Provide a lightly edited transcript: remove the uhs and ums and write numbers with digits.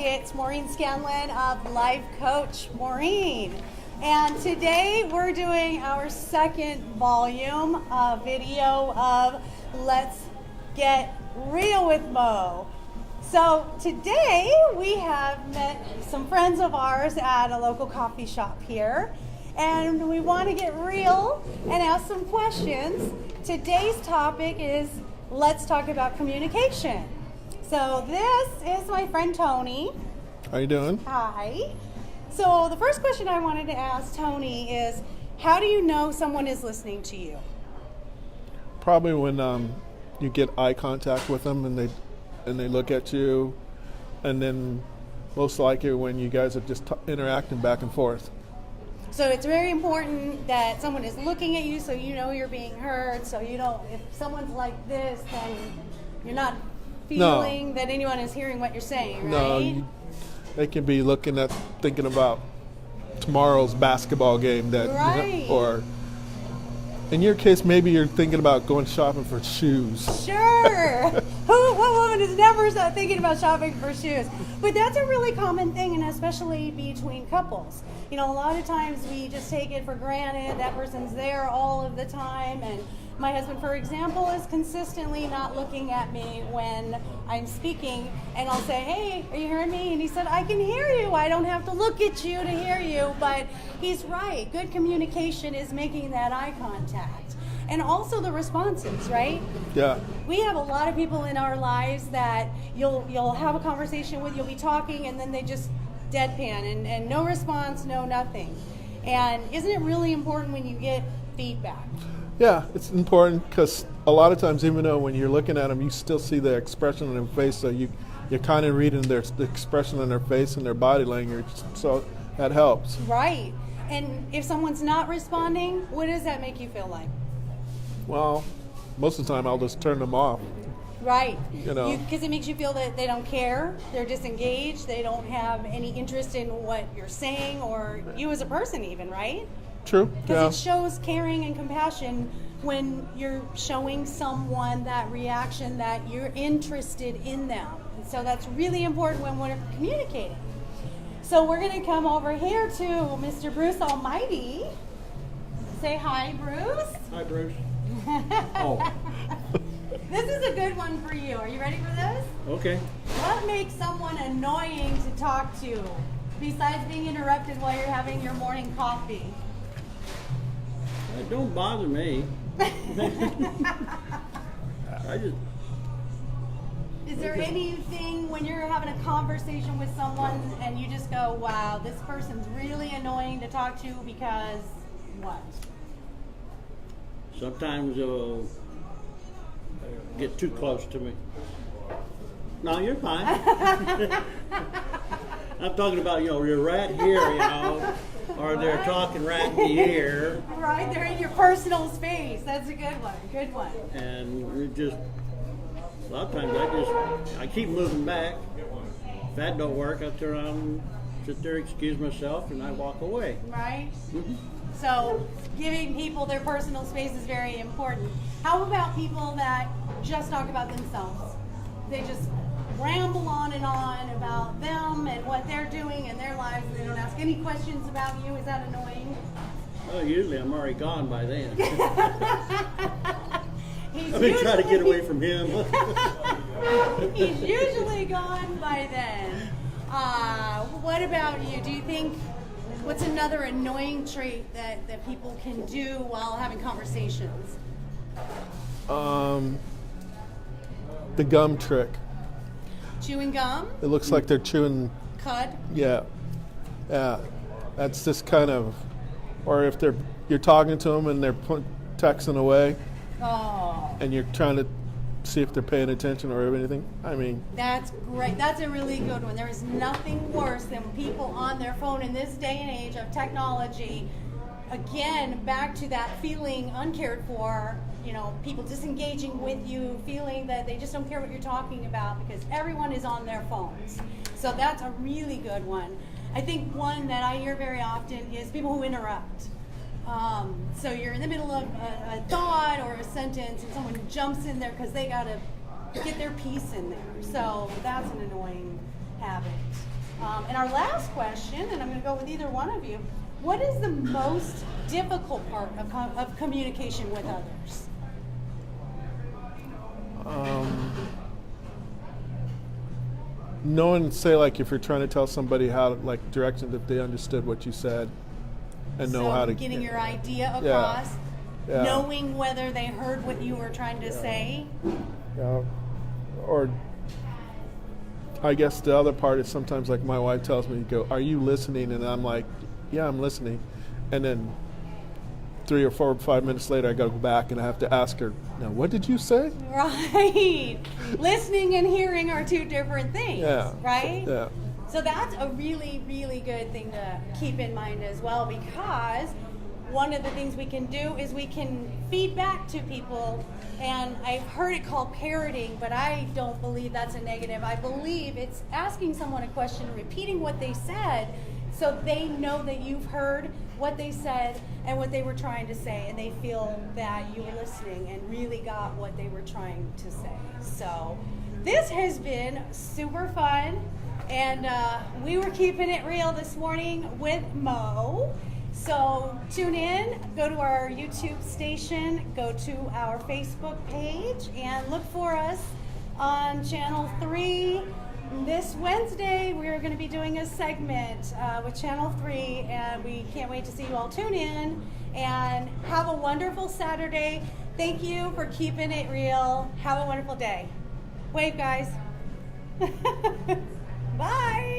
It's Maureen Scanlon of Life Coach Maureen. And today we're doing our second volume video of Let's Get Real with Mo. So today we have met some friends of ours at a local coffee shop here, and we want to get real and ask some questions. Today's topic is let's talk about communication. So this is my friend Tony. How you doing? Hi. So the first question I wanted to ask Tony is, how do you know someone is listening to you? Probably when you get eye contact with them and they look at you, and then most likely when you guys are just interacting back and forth. So it's very important that someone is looking at you so you know you're being heard, so you don't, if someone's like this, then you're not feeling that anyone is hearing what you're saying, right? No, they can be thinking about tomorrow's basketball game Right. Or in your case, maybe you're thinking about going shopping for shoes. Sure. What woman is never thinking about shopping for shoes? But that's a really common thing, and especially between couples. You know, a lot of times we just take it for granted that person's there all of the time, and my husband, for example, is consistently not looking at me when I'm speaking, and I'll say, hey, are you hearing me? And he said, I can hear you. I don't have to look at you to hear you. But he's right. Good communication is making that eye contact. And also the responses, right? Yeah. We have a lot of people in our lives that you'll have a conversation with, you'll be talking, and then they just deadpan and no response, no nothing. And isn't it really important when you get feedback? Yeah, it's important because a lot of times, even though when you're looking at them, you still see the expression on their face, so you're kind of reading the expression on their face and their body language, so that helps. Right. And if someone's not responding, what does that make you feel like? Well, most of the time I'll just turn them off. Right. You know. Because it makes you feel that they don't care, they're disengaged, they don't have any interest in what you're saying or you as a person even, right? True. Because it shows caring and compassion when you're showing someone that reaction that you're interested in them. And so that's really important when we're communicating. So we're going to come over here to Mr. Bruce Almighty. Say hi, Bruce. Hi, Bruce. Oh. This is a good one for you. Are you ready for this? Okay. What makes someone annoying to talk to besides being interrupted while you're having your morning coffee? It don't bother me. I just. Is there anything when you're having a conversation with someone and you just go, wow, this person's really annoying to talk to because what? Sometimes they'll get too close to me. No, you're fine. I'm talking about, you're right here, or they're talking right in the ear. Right, they're in your personal space. That's a good one. Good one. And we just, a lot of times I keep moving back. If that don't work, I turn around, sit there, excuse myself, and I walk away. Right? Mhm. So giving people their personal space is very important. How about people that just talk about themselves? They just ramble on and on about them and what they're doing in their lives, and they don't ask any questions about you. Is that annoying? Well, usually I'm already gone by then. He's I've been trying to get away usually- from him. He's usually gone by then. What about you? Do you think, what's another annoying trait that people can do while having conversations? The gum trick. Chewing gum? It looks like they're chewing. Cud? Yeah. That's just kind of, or if you're talking to them and they're texting away, Oh, and you're trying to see if they're paying attention or anything. I mean, that's great. That's a really good one. There is nothing worse than people on their phone in this day and age of technology. Again, back to that feeling uncared for, people disengaging with you, feeling that they just don't care what you're talking about because everyone is on their phones. So that's a really good one. I think one that I hear very often is people who interrupt. So you're in the middle of a thought or a sentence and someone jumps in there because they got to get their piece in there. So that's an annoying habit. And our last question, and I'm going to go with either one of you, what is the most difficult part of communication with others? Knowing, say, like if you're trying to tell somebody how, like directions, if they understood what you said, and know So how to getting your idea Yeah. across, Yeah. knowing whether they heard what you were trying to say. Or I guess the other part is sometimes like my wife tells me, "Go, are you listening?" And I'm like, "Yeah, I'm listening," and then 3 or 4 or 5 minutes later, I got to go back and I have to ask her, "Now, what did you say?" Right. Listening and hearing are two different things, Yeah. right? Yeah. So that's a really, really good thing to keep in mind as well, because one of the things we can do is we can feed back to people, and I've heard it called parroting, but I don't believe that's a negative. I believe it's asking someone a question, repeating what they said, so they know that you've heard what they said and what they were trying to say, and they feel that you were listening and really got what they were trying to say. So this has been super fun, and we were keeping it real this morning with Mo. So tune in, go to our YouTube station, go to our Facebook page, and look for us on Channel 3. This Wednesday, we're going to be doing a segment with Channel 3, and we can't wait to see you all tune in. And have a wonderful Saturday. Thank you for keeping it real. Have a wonderful day. Wave, guys. Bye.